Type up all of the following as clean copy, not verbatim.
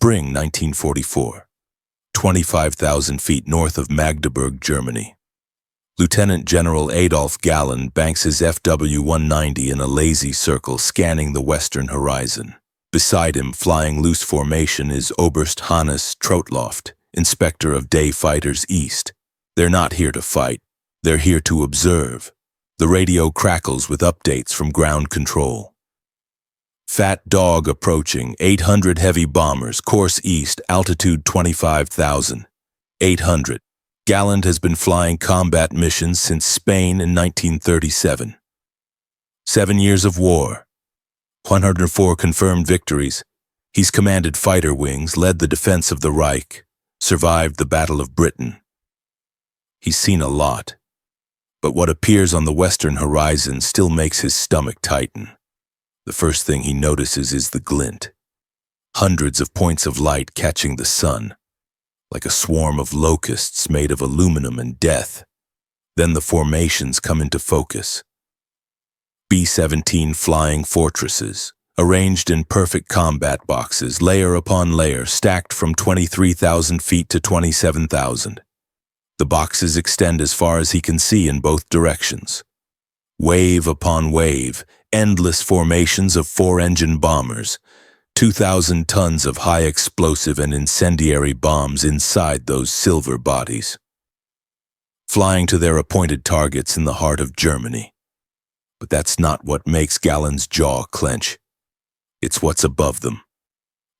Spring 1944, 25,000 feet north of Magdeburg, Germany. Lieutenant General Adolf Galland banks his FW-190 in a lazy circle scanning the western horizon. Beside him, flying loose formation, is Oberst Hannes Trotloft, inspector of day fighters east. They're not here to fight. They're here to observe. The radio crackles with updates from ground control. Fat dog approaching, 800 heavy bombers, course east, altitude 25,000. 800. Galland has been flying combat missions since Spain in 1937. 7 years of war. 104 confirmed victories. He's commanded fighter wings, led the defense of the Reich, survived the Battle of Britain. He's seen a lot, but what appears on the western horizon still makes his stomach tighten. The first thing he notices is the glint. Hundreds of points of light catching the sun, like a swarm of locusts made of aluminum and death. Then the formations come into focus. B-17 flying fortresses, arranged in perfect combat boxes, layer upon layer, stacked from 23,000 feet to 27,000. The boxes extend as far as he can see in both directions. Wave upon wave, endless formations of 4-engine bombers, 2,000 tons of high explosive and incendiary bombs inside those silver bodies, flying to their appointed targets in the heart of Germany. But that's not what makes Galland's jaw clench. It's what's above them.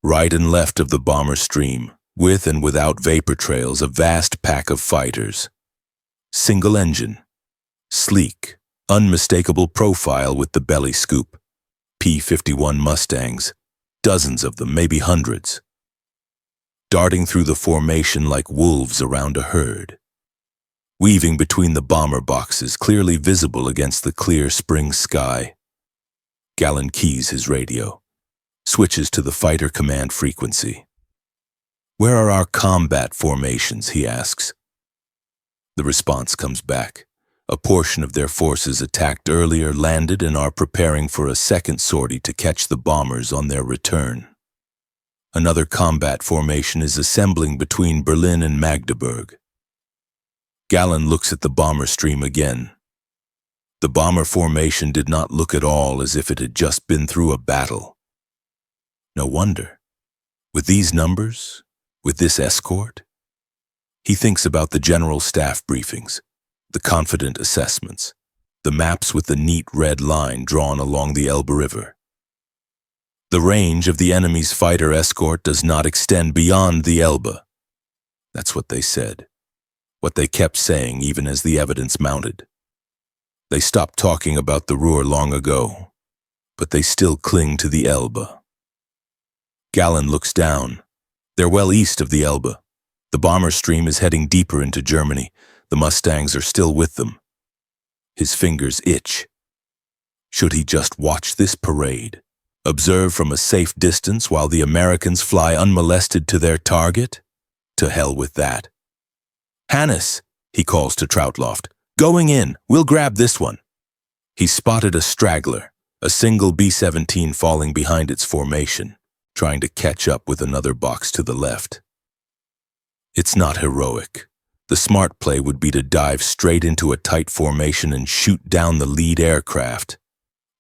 Right and left of the bomber stream, with and without vapor trails, a vast pack of fighters. Single engine, sleek, unmistakable profile with the belly scoop. P-51 Mustangs, dozens of them, maybe hundreds, darting through the formation like wolves around a herd, weaving between the bomber boxes, clearly visible against the clear spring sky. Galland keys his radio, switches to the fighter command frequency. "Where are our combat formations?" he asks. The response comes back. A portion of their forces attacked earlier landed and are preparing for a second sortie to catch the bombers on their return. Another combat formation is assembling between Berlin and Magdeburg. Galland looks at the bomber stream again. The bomber formation did not look at all as if it had just been through a battle. No wonder. With these numbers, with this escort? He thinks about the general staff briefings, the confident assessments, the maps with the neat red line drawn along the Elbe River. The range of the enemy's fighter escort does not extend beyond the Elbe. That's what they said, what they kept saying even as the evidence mounted. They stopped talking about the Ruhr long ago, but they still cling to the Elbe. Galland looks down. They're well east of the Elbe. The bomber stream is heading deeper into Germany. The Mustangs are still with them. His fingers itch. Should he just watch this parade, observe from a safe distance while the Americans fly unmolested to their target? To hell with that. "Hannes," he calls to Trotloft, "going in. We'll grab this one." He spotted a straggler, a single B-17 falling behind its formation, trying to catch up with another box to the left. It's not heroic. The smart play would be to dive straight into a tight formation and shoot down the lead aircraft,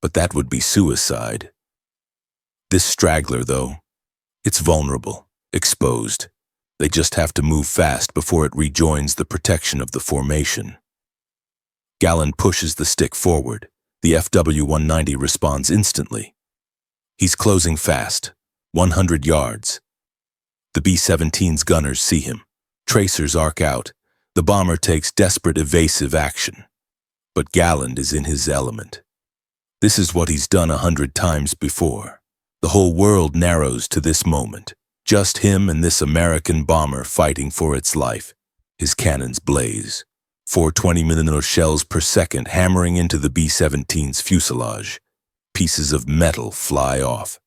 but that would be suicide. This straggler, though, it's vulnerable, exposed. They just have to move fast before it rejoins the protection of the formation. Galland pushes the stick forward. The FW-190 responds instantly. He's closing fast, 100 yards. The B-17's gunners see him. Tracers arc out. The bomber takes desperate evasive action. But Galland is in his element. This is what he's done 100 times before. The whole world narrows to this moment. Just him and this American bomber fighting for its life. His cannons blaze. 420mm shells per second hammering into the B-17's fuselage. Pieces of metal fly off.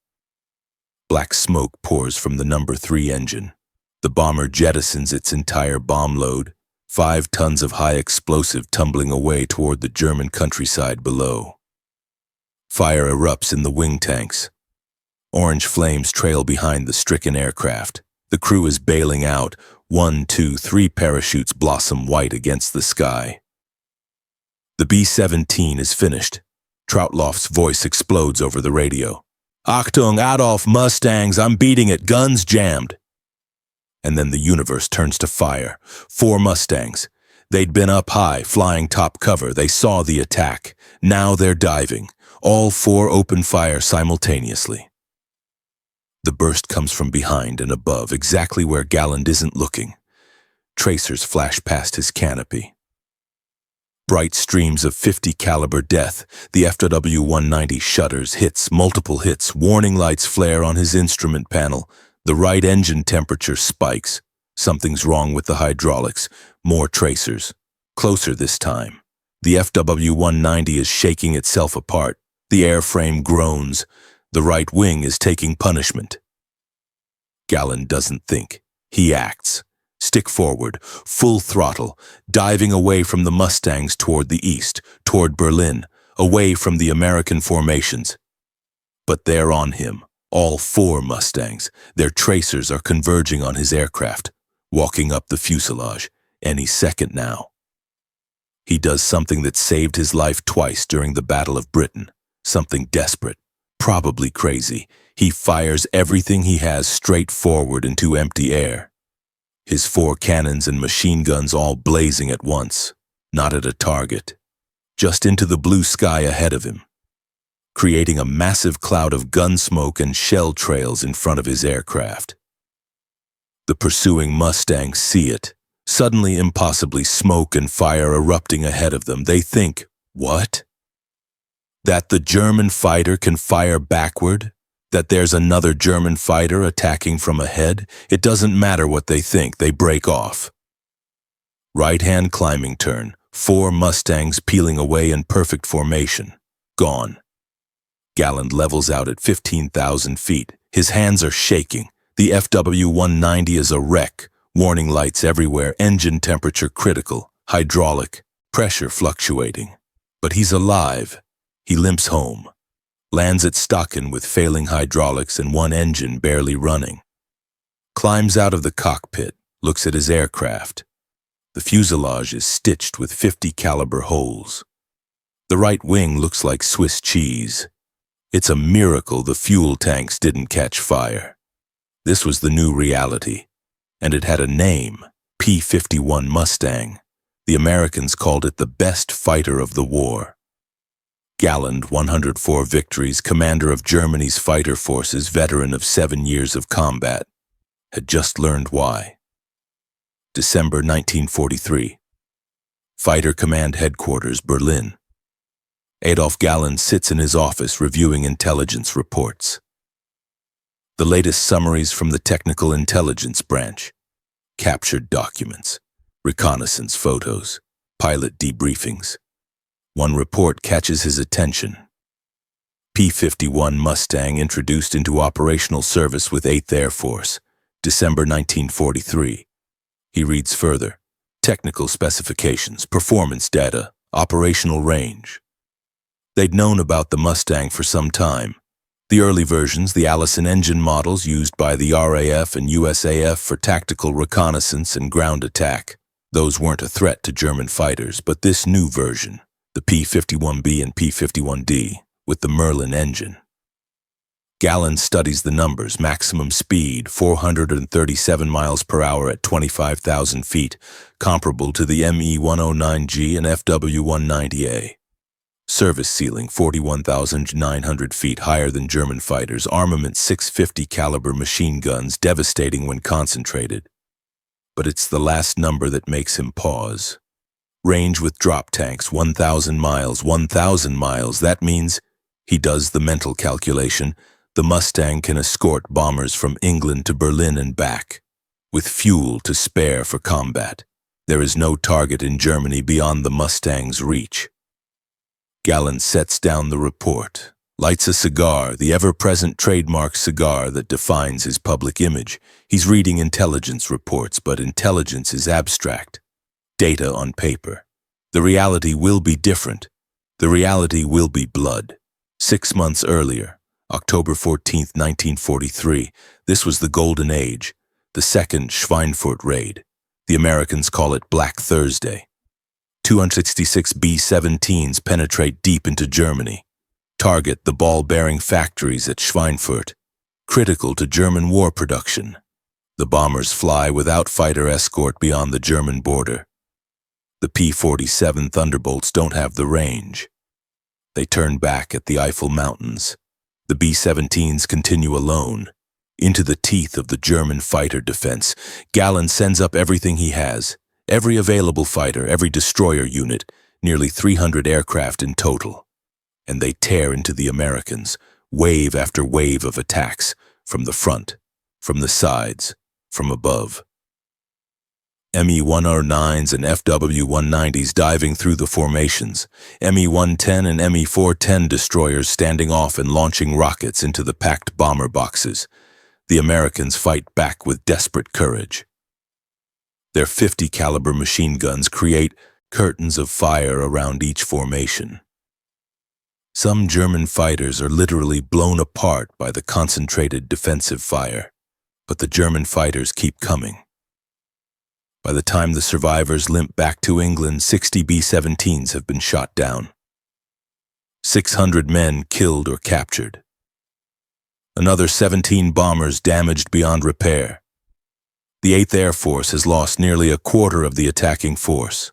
Black smoke pours from the No. 3 engine. The bomber jettisons its entire bomb load, 5 tons of high explosive tumbling away toward the German countryside below. Fire erupts in the wing tanks. Orange flames trail behind the stricken aircraft. The crew is bailing out. 1, 2, 3 parachutes blossom white against the sky. The B-17 is finished. Troutloff's voice explodes over the radio. "Achtung, Adolf Mustangs, I'm beating it, guns jammed." And then the universe turns to fire. 4 Mustangs. They'd been up high, flying top cover. They saw the attack. Now they're diving. All 4 open fire simultaneously. The burst comes from behind and above, exactly where Galland isn't looking. Tracers flash past his canopy. Bright streams of 50 caliber death. The FW-190 shudders, hits, multiple hits. Warning lights flare on his instrument panel. The right engine temperature spikes. Something's wrong with the hydraulics. More tracers. Closer this time. The FW-190 is shaking itself apart. The airframe groans. The right wing is taking punishment. Galland doesn't think. He acts. Stick forward, full throttle, diving away from the Mustangs toward the east, toward Berlin, away from the American formations. But they're on him, all 4 Mustangs. Their tracers are converging on his aircraft, walking up the fuselage, any second now. He does something that saved his life twice during the Battle of Britain, something desperate, probably crazy. He fires everything he has straight forward into empty air. His 4 cannons and machine guns all blazing at once, not at a target, just into the blue sky ahead of him, creating a massive cloud of gun smoke and shell trails in front of his aircraft. The pursuing Mustangs see it, suddenly impossibly smoke and fire erupting ahead of them. They think, what? That the German fighter can fire backward? That there's another German fighter attacking from ahead? It doesn't matter what they think, they break off. Right-hand climbing turn, 4 Mustangs peeling away in perfect formation. Gone. Galland levels out at 15,000 feet. His hands are shaking. The FW-190 is a wreck. Warning lights everywhere, engine temperature critical, hydraulic, pressure fluctuating. But he's alive. He limps home. Lands at Stocken with failing hydraulics and 1 engine barely running. Climbs out of the cockpit, looks at his aircraft. The fuselage is stitched with 50 caliber holes. The right wing looks like Swiss cheese. It's a miracle the fuel tanks didn't catch fire. This was the new reality, and it had a name, P-51 Mustang. The Americans called it the best fighter of the war. Galland, 104 victories, commander of Germany's fighter forces, veteran of 7 years of combat, had just learned why. December 1943. Fighter Command Headquarters, Berlin. Adolf Galland sits in his office reviewing intelligence reports. The latest summaries from the Technical Intelligence Branch, captured documents, reconnaissance photos, pilot debriefings. One report catches his attention. P-51 Mustang introduced into operational service with 8th Air Force, December 1943. He reads further. Technical specifications, performance data, operational range. They'd known about the Mustang for some time. The early versions, the Allison engine models used by the RAF and USAF for tactical reconnaissance and ground attack. Those weren't a threat to German fighters, but this new version, the P-51B and P-51D, with the Merlin engine. Galland studies the numbers, maximum speed, 437 miles per hour at 25,000 feet, comparable to the ME-109G and FW-190A. Service ceiling, 41,900 feet, higher than German fighters. Armament, 650 caliber machine guns, devastating when concentrated. But it's the last number that makes him pause. Range with drop tanks, 1,000 miles, 1,000 miles. That means, he does the mental calculation, the Mustang can escort bombers from England to Berlin and back, with fuel to spare for combat. There is no target in Germany beyond the Mustang's reach. Galland sets down the report, lights a cigar, the ever-present trademark cigar that defines his public image. He's reading intelligence reports, but intelligence is abstract. Data on paper. The reality will be different. The reality will be blood. 6 months earlier, October 14, 1943. This was the Golden Age, the second Schweinfurt raid. The Americans call it Black Thursday. 266 B-17s penetrate deep into Germany, target the ball-bearing factories at Schweinfurt, critical to German war production. The bombers fly without fighter escort beyond the German border. The P-47 Thunderbolts don't have the range. They turn back at the Eifel Mountains. The B-17s continue alone. Into the teeth of the German fighter defense, Galland sends up everything he has. Every available fighter, every destroyer unit, nearly 300 aircraft in total. And they tear into the Americans, wave after wave of attacks, from the front, from the sides, from above. Me-109s and FW-190s diving through the formations, Me-110 and Me-410 destroyers standing off and launching rockets into the packed bomber boxes. The Americans fight back with desperate courage. Their 50 caliber machine guns create curtains of fire around each formation. Some German fighters are literally blown apart by the concentrated defensive fire, but the German fighters keep coming. By the time the survivors limp back to England, 60 B-17s have been shot down. 600 men killed or captured. Another 17 bombers damaged beyond repair. The 8th Air Force has lost nearly a quarter of the attacking force.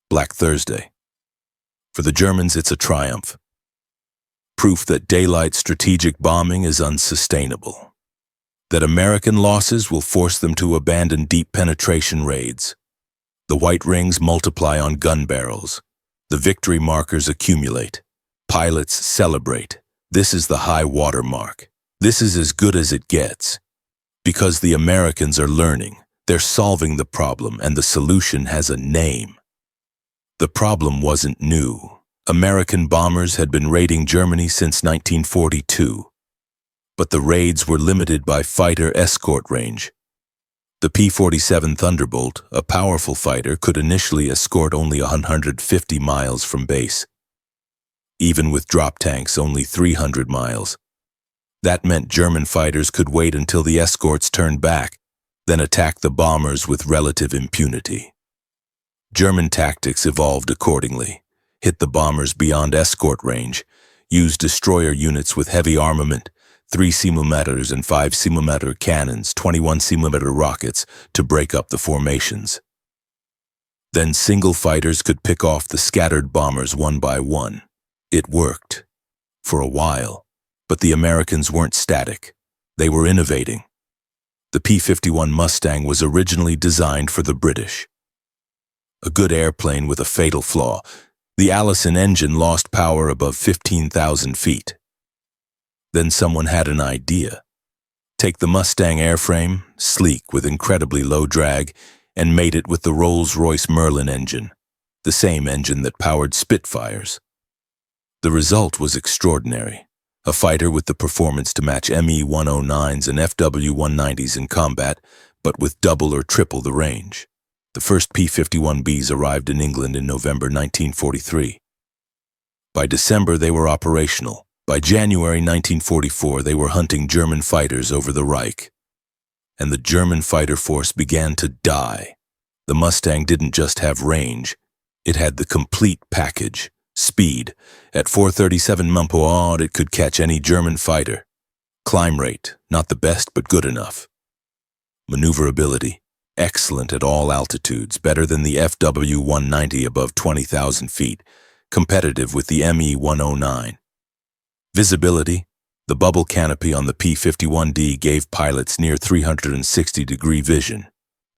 Black Thursday. For the Germans, it's a triumph. Proof that daylight strategic bombing is unsustainable. That American losses will force them to abandon deep penetration raids. The white rings multiply on gun barrels. The victory markers accumulate. Pilots celebrate. This is the high water mark. This is as good as it gets. Because the Americans are learning, they're solving the problem, and the solution has a name. The problem wasn't new. American bombers had been raiding Germany since 1942. But the raids were limited by fighter escort range. The P-47 Thunderbolt, a powerful fighter, could initially escort only 150 miles from base. Even with drop tanks, only 300 miles. That meant German fighters could wait until the escorts turned back, then attack the bombers with relative impunity. German tactics evolved accordingly. Hit the bombers beyond escort range, use destroyer units with heavy armament, 3 cm and 5 cm cannons, 21 cm rockets to break up the formations. Then single fighters could pick off the scattered bombers one by one. It worked. For a while. But the Americans weren't static. They were innovating. The P-51 Mustang was originally designed for the British. A good airplane with a fatal flaw. The Allison engine lost power above 15,000 feet. Then someone had an idea. Take the Mustang airframe, sleek with incredibly low drag, and mate it with the Rolls-Royce Merlin engine, the same engine that powered Spitfires. The result was extraordinary. A fighter with the performance to match Me-109s and FW-190s in combat, but with double or triple the range. The first P-51Bs arrived in England in November 1943. By December, they were operational. By January 1944, they were hunting German fighters over the Reich. And the German fighter force began to die. The Mustang didn't just have range. It had the complete package. Speed. At 437 mph, it could catch any German fighter. Climb rate, not the best but good enough. Maneuverability, excellent at all altitudes, better than the FW-190 above 20,000 feet, competitive with the Me-109. Visibility, the bubble canopy on the P-51D gave pilots near 360-degree vision.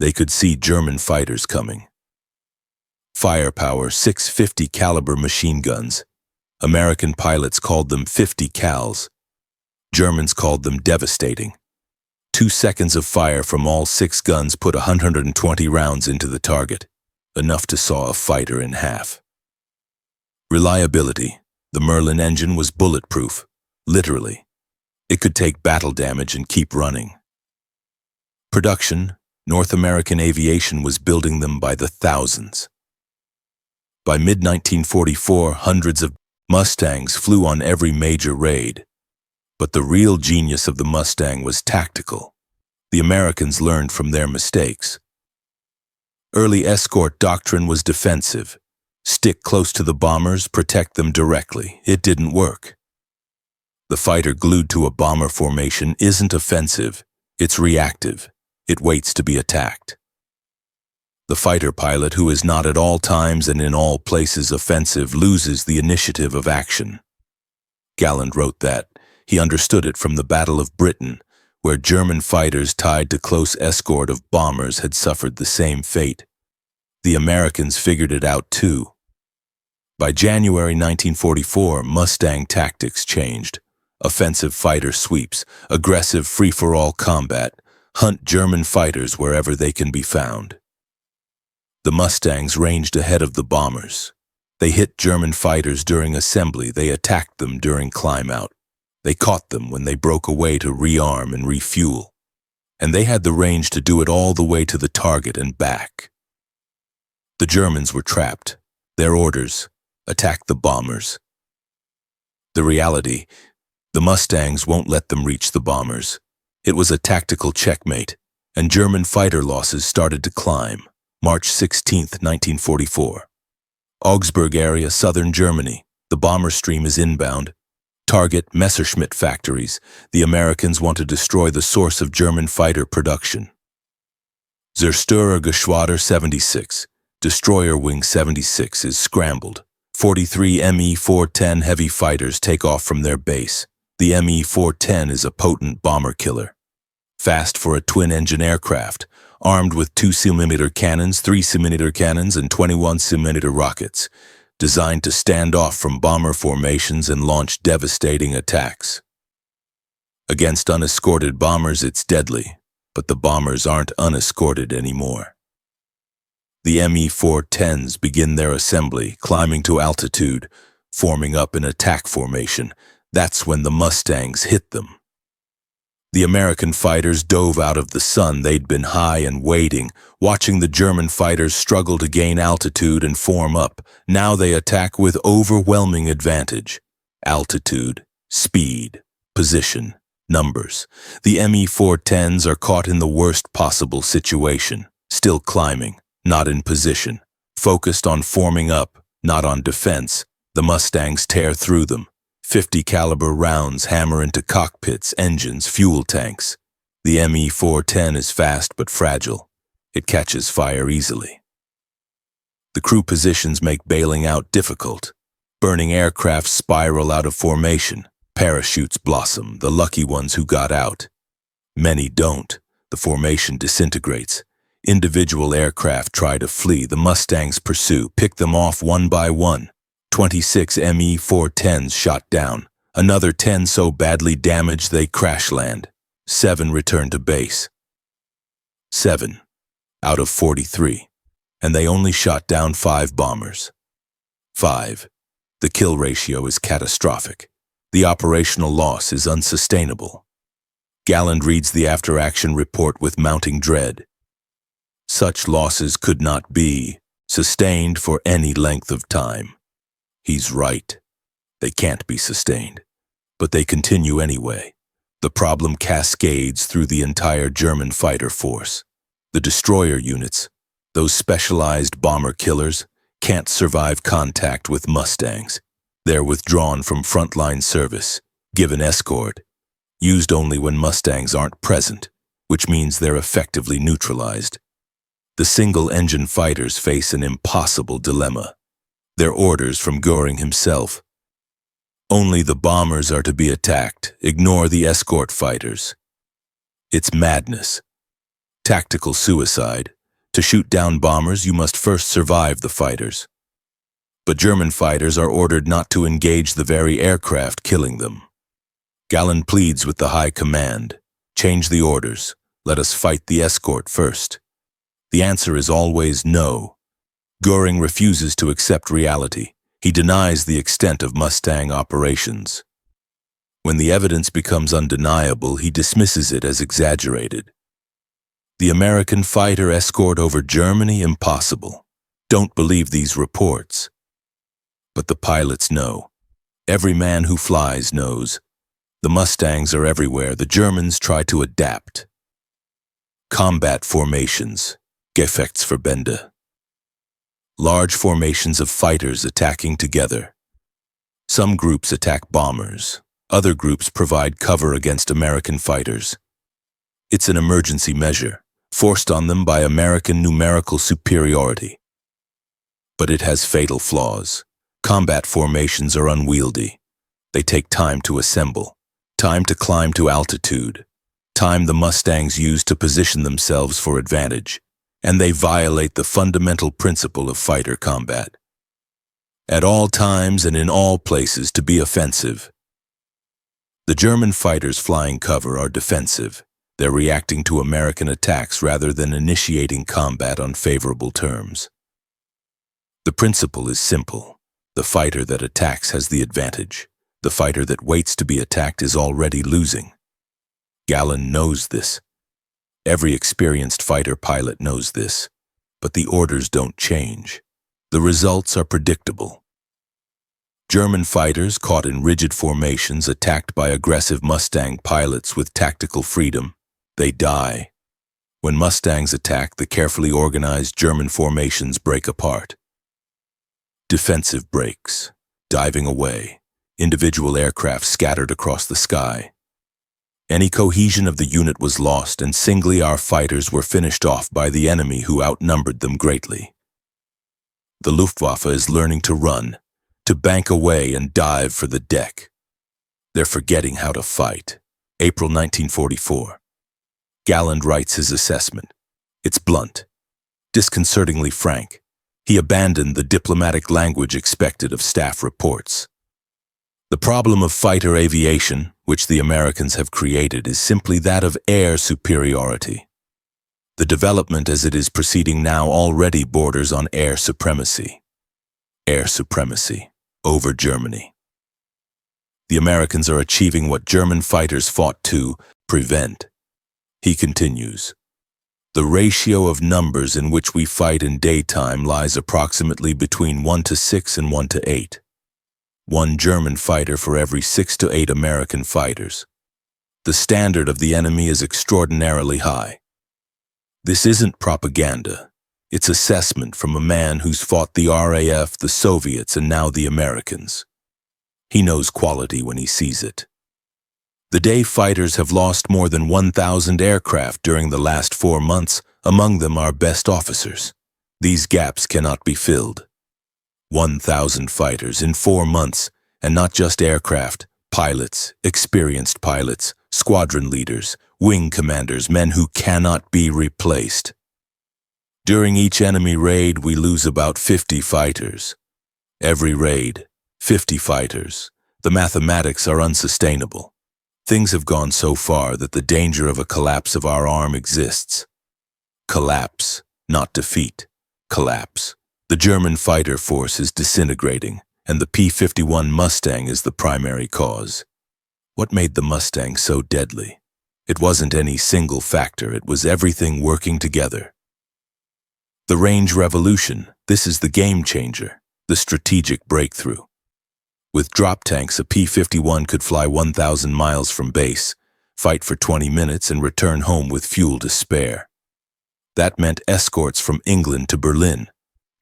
They could see German fighters coming. Firepower, 650 caliber machine guns. American pilots called them 50 cals. Germans called them devastating. 2 seconds of fire from all 6 guns put 120 rounds into the target, enough to saw a fighter in half. Reliability. The Merlin engine was bulletproof, literally. It could take battle damage and keep running. Production. North American aviation was building them by the thousands. By mid-1944, hundreds of Mustangs flew on every major raid. But the real genius of the Mustang was tactical. The Americans learned from their mistakes. Early escort doctrine was defensive. Stick close to the bombers, protect them directly. It didn't work. The fighter glued to a bomber formation isn't offensive, it's reactive. It waits to be attacked. The fighter pilot who is not at all times and in all places offensive loses the initiative of action. Galland wrote that. He understood it from the Battle of Britain, where German fighters tied to close escort of bombers had suffered the same fate. The Americans figured it out too. By January 1944, Mustang tactics changed. Offensive fighter sweeps, aggressive free-for-all combat, hunt German fighters wherever they can be found. The Mustangs ranged ahead of the bombers. They hit German fighters during assembly, they attacked them during climb-out. They caught them when they broke away to rearm and refuel. And they had the range to do it all the way to the target and back. The Germans were trapped. Their orders: attack the bombers. The reality: the Mustangs won't let them reach the bombers. It was a tactical checkmate, and German fighter losses started to climb. March 16, 1944. Augsburg area, southern Germany. The bomber stream is inbound. Target: Messerschmitt factories. The Americans want to destroy the source of German fighter production. Zerstörer-Geschwader 76. Destroyer Wing 76 is scrambled. 43 Me-410 heavy fighters take off from their base. The Me-410 is a potent bomber killer. Fast for a twin-engine aircraft, armed with 2mm cannons, 3mm cannons, and 21mm rockets, designed to stand off from bomber formations and launch devastating attacks. Against unescorted bombers, it's deadly, but the bombers aren't unescorted anymore. The Me-410s begin their assembly, climbing to altitude, forming up in attack formation. That's when the Mustangs hit them. The American fighters dove out of the sun. They'd been high and waiting, watching the German fighters struggle to gain altitude and form up. Now they attack with overwhelming advantage. Altitude, speed, position, numbers. The Me-410s are caught in the worst possible situation, still climbing, not in position, focused on forming up, not on defense. The Mustangs tear through them. 50 caliber rounds hammer into cockpits, engines, fuel tanks. The Me-410 is fast but fragile. It catches fire easily. The crew positions make bailing out difficult. Burning aircraft spiral out of formation. Parachutes blossom, the lucky ones who got out. Many don't. The formation disintegrates. Individual aircraft try to flee. The Mustangs pursue, pick them off one by one. 26 Me-410s shot down. Another 10 so badly damaged they crash land. 7 return to base. 7 out of 43. And they only shot down 5 bombers. 5. The kill ratio is catastrophic. The operational loss is unsustainable. Galland reads the after-action report with mounting dread. Such losses could not be sustained for any length of time. He's right. They can't be sustained. But they continue anyway. The problem cascades through the entire German fighter force. The destroyer units, those specialized bomber killers, can't survive contact with Mustangs. They're withdrawn from frontline service, given escort, used only when Mustangs aren't present, which means they're effectively neutralized. The single-engine fighters face an impossible dilemma. Their orders from Göring himself. Only the bombers are to be attacked. Ignore the escort fighters. It's madness. Tactical suicide. To shoot down bombers, you must first survive the fighters. But German fighters are ordered not to engage the very aircraft killing them. Galland pleads with the high command. Change the orders. Let us fight the escort first. The answer is always no. Göring refuses to accept reality. He denies the extent of Mustang operations. When the evidence becomes undeniable, he dismisses it as exaggerated. The American fighter escort over Germany? Impossible. Don't believe these reports. But the pilots know. Every man who flies knows. The Mustangs are everywhere. The Germans try to adapt. Combat formations, Gefechtsverbände. Large formations of fighters attacking together. Some groups attack bombers. Other groups provide cover against American fighters. It's an emergency measure, forced on them by American numerical superiority. But it has fatal flaws. Combat formations are unwieldy. They take time to assemble, time to climb to altitude, time the Mustangs use to position themselves for advantage, and they violate the fundamental principle of fighter combat. At all times and in all places to be offensive. The German fighters flying cover are defensive. They're reacting to American attacks rather than initiating combat on favorable terms. The principle is simple. The fighter that attacks has the advantage. The fighter that waits to be attacked is already losing. Galland knows this. Every experienced fighter pilot knows this. But the orders don't change. The results are predictable. German fighters caught in rigid formations attacked by aggressive Mustang pilots with tactical freedom. They die. When Mustangs attack, the carefully organized German formations break apart. Defensive breaks, diving away, individual aircraft scattered across the sky. Any cohesion of the unit was lost, and singly our fighters were finished off by the enemy who outnumbered them greatly. The Luftwaffe is learning to run, to bank away and dive for the deck. They're forgetting how to fight. April 1944. Galland writes his assessment. It's blunt, disconcertingly frank. He abandoned the diplomatic language expected of staff reports. The problem of fighter aviation, which the Americans have created, is simply that of air superiority. The development as it is proceeding now already borders on air supremacy. Air supremacy over Germany. The Americans are achieving what German fighters fought to prevent. He continues. The ratio of numbers in which we fight in daytime lies approximately between 1 to 6 and 1 to 8. 1 German fighter for every 6 to 8 American fighters. The standard of the enemy is extraordinarily high. This isn't propaganda. It's assessment from a man who's fought the RAF, the Soviets, and now the Americans. He knows quality when he sees it. The day fighters have lost more than 1,000 aircraft during the last 4 months, among them our best officers. These gaps cannot be filled. 1,000 fighters in 4 months, and not just aircraft, pilots, experienced pilots, squadron leaders, wing commanders, men who cannot be replaced. During each enemy raid, we lose about 50 fighters. Every raid, 50 fighters. The mathematics are unsustainable. Things have gone so far that the danger of a collapse of our arm exists. Collapse, not defeat. Collapse. The German fighter force is disintegrating, and the P-51 Mustang is the primary cause. What made the Mustang so deadly? It wasn't any single factor, it was everything working together. The range revolution, this is the game changer, the strategic breakthrough. With drop tanks, a P-51 could fly 1,000 miles from base, fight for 20 minutes, and return home with fuel to spare. That meant escorts from England to Berlin,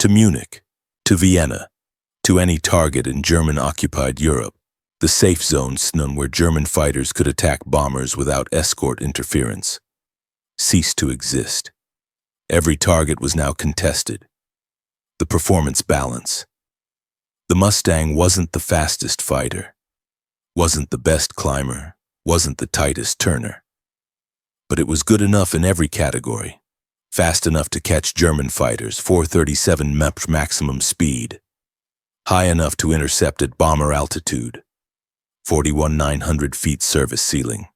to Munich, to Vienna, to any target in German-occupied Europe, the safe zone where German fighters could attack bombers without escort interference, ceased to exist. Every target was now contested. The performance balance. The Mustang wasn't the fastest fighter, wasn't the best climber, wasn't the tightest turner. But it was good enough in every category. Fast enough to catch German fighters, 437 maximum speed. High enough to intercept at bomber altitude, 41,900 feet service ceiling.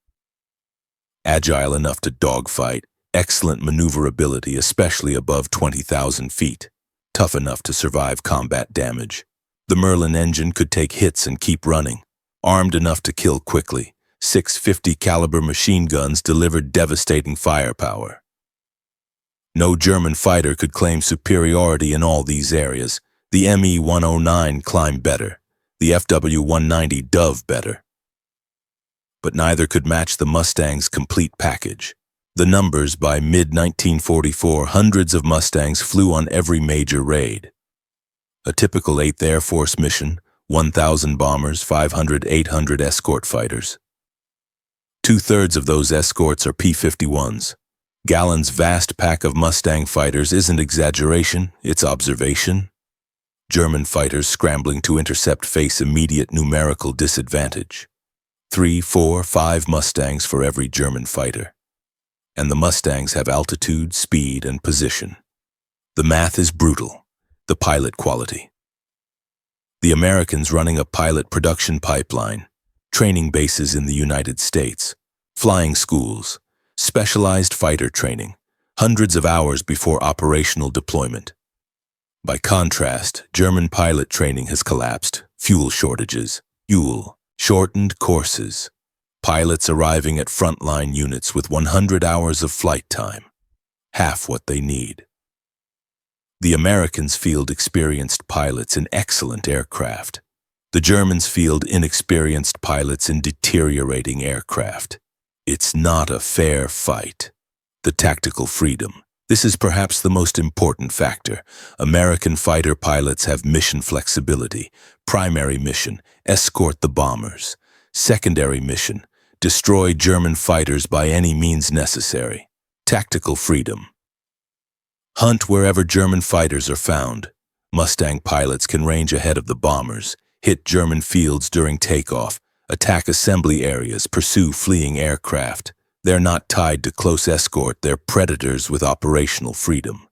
Agile enough to dogfight, excellent maneuverability, especially above 20,000 feet. Tough enough to survive combat damage. The Merlin engine could take hits and keep running. Armed enough to kill quickly. 650 caliber machine guns delivered devastating firepower. No German fighter could claim superiority in all these areas. The Me-109 climbed better. The FW-190 dove better. but neither could match the Mustang's complete package. The numbers: by mid-1944, hundreds of Mustangs flew on every major raid. A typical 8th Air Force mission: 1,000 bombers, 500, 800 escort fighters. Two-thirds of those escorts are P-51s. Galland's vast pack of Mustang fighters isn't exaggeration, it's observation. German fighters scrambling to intercept face immediate numerical disadvantage. 3, 4, 5 Mustangs for every German fighter. And the Mustangs have altitude, speed, and position. The math is brutal. The pilot quality. The Americans running a pilot production pipeline, training bases in the United States, flying schools, specialized fighter training, hundreds of hours before operational deployment. By contrast, German pilot training has collapsed. Fuel shortages, shortened courses, pilots arriving at frontline units with 100 hours of flight time, half what they need. The Americans field experienced pilots in excellent aircraft. The Germans field inexperienced pilots in deteriorating aircraft. It's not a fair fight. The tactical freedom. This is perhaps the most important factor. American fighter pilots have mission flexibility. Primary mission: escort the bombers. Secondary mission: destroy German fighters by any means necessary. Tactical freedom. Hunt wherever German fighters are found. Mustang pilots can range ahead of the bombers, hit German fields during takeoff, attack assembly areas, pursue fleeing aircraft. They're not tied to close escort, they're predators with operational freedom.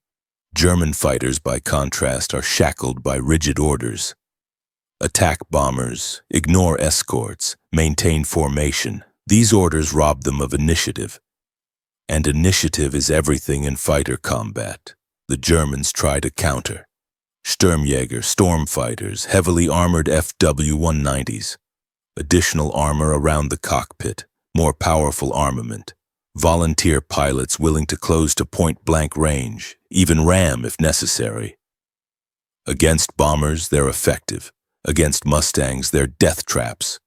German fighters, by contrast, are shackled by rigid orders. Attack bombers, ignore escorts, maintain formation. These orders rob them of initiative. And initiative is everything in fighter combat. The Germans try to counter. Sturmjäger, storm fighters, heavily armored FW-190s. Additional armor around the cockpit, more powerful armament. Volunteer pilots willing to close to point-blank range, even ram if necessary. Against bombers, they're effective. Against Mustangs, they're death traps.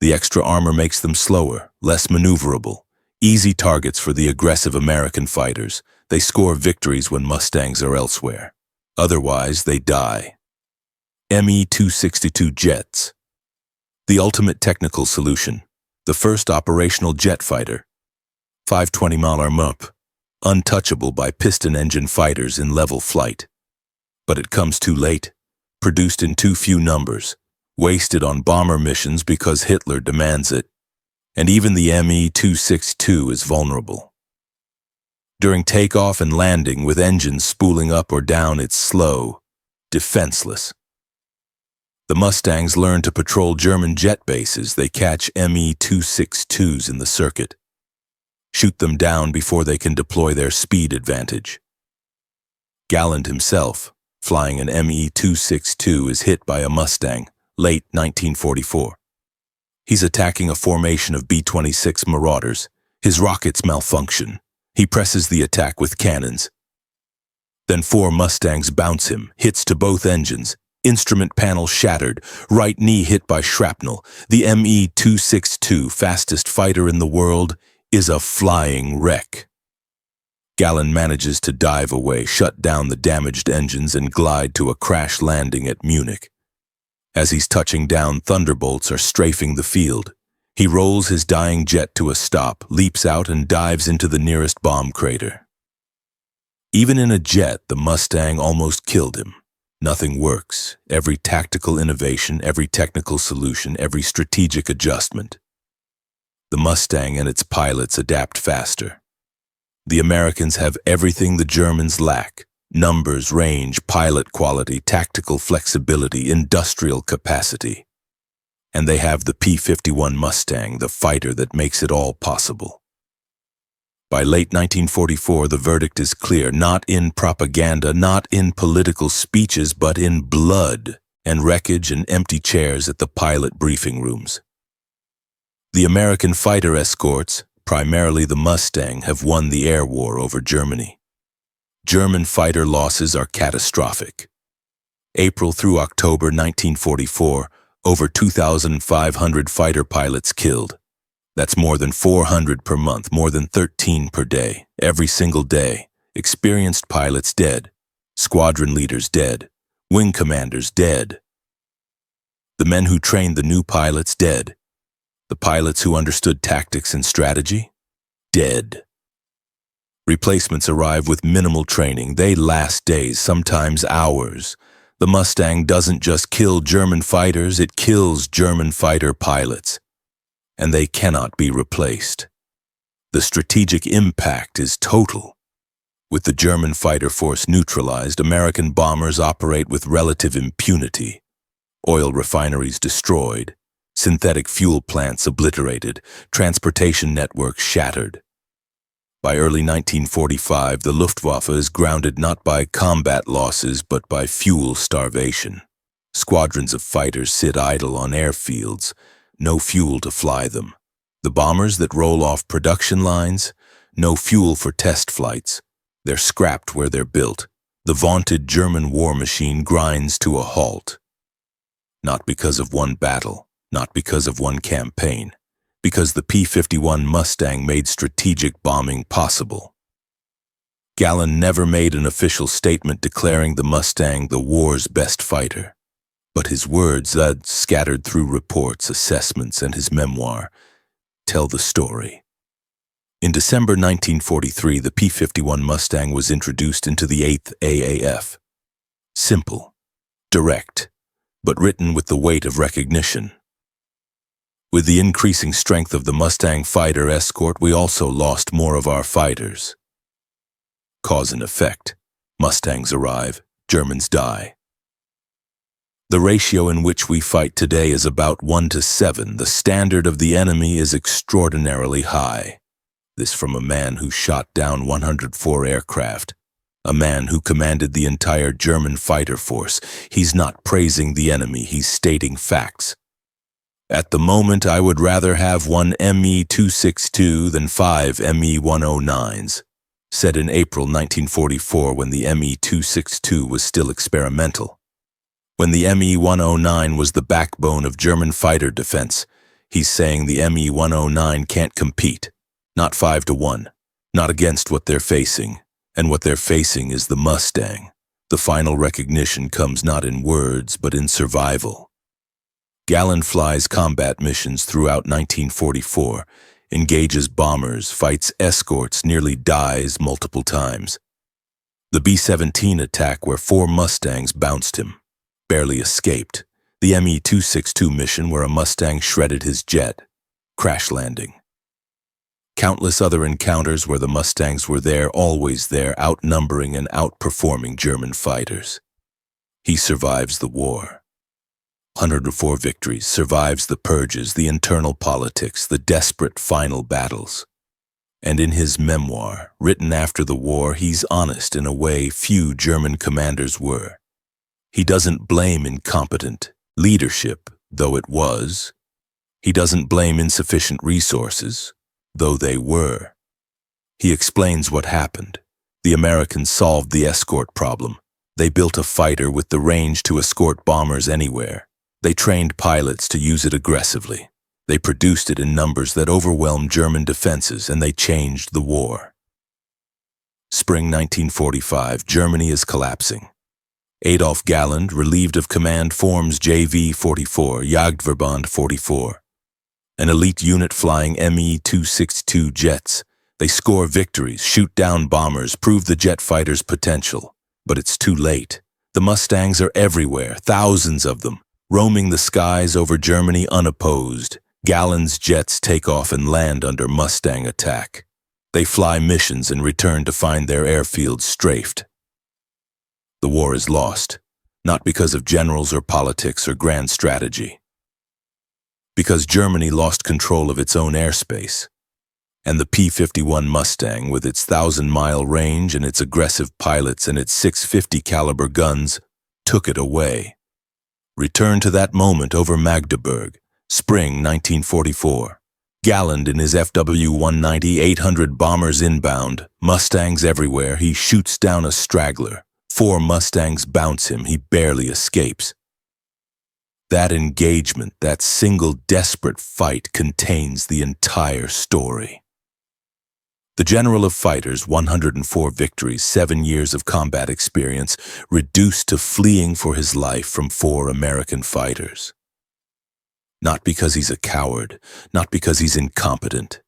The extra armor makes them slower, less maneuverable. Easy targets for the aggressive American fighters. They score victories when Mustangs are elsewhere. Otherwise, they die. Me-262 jets. The ultimate technical solution. The first operational jet fighter. 520 mph. Untouchable by piston engine fighters in level flight. But it comes too late. Produced in too few numbers. Wasted on bomber missions because Hitler demands it. And even the Me-262 is vulnerable. During takeoff and landing, with engines spooling up or down, it's slow, defenseless. The Mustangs learn to patrol German jet bases. They catch Me-262s in the circuit. Shoot them down before they can deploy their speed advantage. Galland himself, flying an Me-262, is hit by a Mustang, late 1944. He's attacking a formation of B-26 Marauders. His rockets malfunction. He presses the attack with cannons. Then 4 Mustangs bounce him, hits to both engines. Instrument panel shattered, right knee hit by shrapnel. The Me-262, fastest fighter in the world, is a flying wreck. Galland manages to dive away, shut down the damaged engines, and glide to a crash landing at Munich. As he's touching down, thunderbolts are strafing the field. He rolls his dying jet to a stop, leaps out, and dives into the nearest bomb crater. Even in a jet, the Mustang almost killed him. Nothing works. Every tactical innovation, every technical solution, every strategic adjustment. The Mustang and its pilots adapt faster. The Americans have everything the Germans lack. Numbers, range, pilot quality, tactical flexibility, industrial capacity. And they have the P-51 Mustang, the fighter that makes it all possible. By late 1944, the verdict is clear, not in propaganda, not in political speeches, but in blood and wreckage and empty chairs at the pilot briefing rooms. The American fighter escorts, primarily the Mustang, have won the air war over Germany. German fighter losses are catastrophic. April through October 1944, over 2,500 fighter pilots killed. That's more than 400 per month, more than 13 per day, every single day. Experienced pilots dead, squadron leaders dead, wing commanders dead. The men who trained the new pilots dead. The pilots who understood tactics and strategy dead. Replacements arrive with minimal training. They last days, sometimes hours. The Mustang doesn't just kill German fighters, it kills German fighter pilots. And they cannot be replaced. The strategic impact is total. With the German fighter force neutralized, American bombers operate with relative impunity. Oil refineries destroyed, synthetic fuel plants obliterated, transportation networks shattered. By early 1945, the Luftwaffe is grounded not by combat losses but by fuel starvation. Squadrons of fighters sit idle on airfields, no fuel to fly them. The bombers that roll off production lines, no fuel for test flights. They're scrapped where they're built. The vaunted German war machine grinds to a halt. Not because of one battle, not because of one campaign, because the P-51 Mustang made strategic bombing possible. Galland never made an official statement declaring the Mustang the war's best fighter, but his words, scattered through reports, assessments, and his memoir, tell the story. In December 1943, the P-51 Mustang was introduced into the 8th AAF. Simple, direct, but written with the weight of recognition. With the increasing strength of the Mustang fighter escort, we also lost more of our fighters. Cause and effect. Mustangs arrive, Germans die. The ratio in which we fight today is about 1 to 7. The standard of the enemy is extraordinarily high. This from a man who shot down 104 aircraft. A man who commanded the entire German fighter force. He's not praising the enemy, he's stating facts. At the moment, I would rather have one Me-262 than 5 Me-109s, said in April 1944 when the Me-262 was still experimental. When the Me-109 was the backbone of German fighter defense, he's saying the Me-109 can't compete. Not 5 to 1, not against what they're facing, and what they're facing is the Mustang. The final recognition comes not in words, but in survival. Galland flies combat missions throughout 1944, engages bombers, fights escorts, nearly dies multiple times. The B-17 attack where 4 Mustangs bounced him, barely escaped. The Me-262 mission where a Mustang shredded his jet, crash landing. Countless other encounters where the Mustangs were there, always there, outnumbering and outperforming German fighters. He survives the war. 104 victories, survives the purges, the internal politics, the desperate final battles. And in his memoir, written after the war, he's honest in a way few German commanders were. He doesn't blame incompetent leadership, though it was. He doesn't blame insufficient resources, though they were. He explains what happened. The Americans solved the escort problem. They built a fighter with the range to escort bombers anywhere. They trained pilots to use it aggressively. They produced it in numbers that overwhelmed German defenses, and they changed the war. Spring 1945, Germany is collapsing. Adolf Galland, relieved of command, forms JV-44, Jagdverband 44. An elite unit flying Me-262 jets. They score victories, shoot down bombers, prove the jet fighter's potential. But it's too late. The Mustangs are everywhere, thousands of them, roaming the skies over Germany unopposed. Galland's jets take off and land under Mustang attack. They fly missions and return to find their airfields strafed. The war is lost, not because of generals or politics or grand strategy. Because Germany lost control of its own airspace, and the P-51 Mustang, with its 1,000-mile range and its aggressive pilots and its .650 caliber guns, took it away. Return to that moment over Magdeburg, spring 1944. Galland in his FW-190 800 bombers inbound, Mustangs everywhere, he shoots down a straggler. 4 Mustangs bounce him, he barely escapes. That engagement, that single desperate fight contains the entire story. The general of fighters, 104 victories, 7 years of combat experience, reduced to fleeing for his life from 4 American fighters. Not because he's a coward, not because he's incompetent,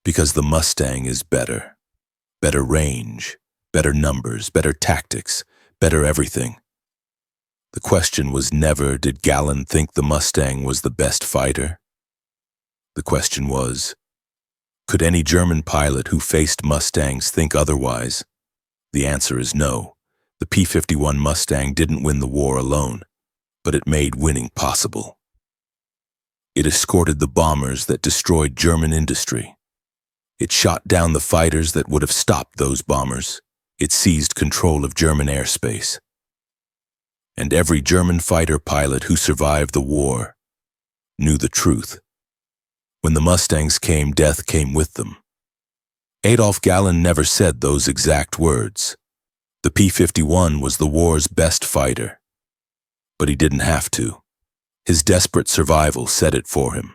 because the Mustang is better. Better range, better numbers, better tactics, better everything. The question was never, did Galland think the Mustang was the best fighter? The question was, could any German pilot who faced Mustangs think otherwise? The answer is no. The P-51 Mustang didn't win the war alone, but it made winning possible. It escorted the bombers that destroyed German industry. It shot down the fighters that would have stopped those bombers. It seized control of German airspace. And every German fighter pilot who survived the war knew the truth. When the Mustangs came, death came with them. Adolf Galland never said those exact words. The P-51 was the war's best fighter. But he didn't have to. His desperate survival said it for him.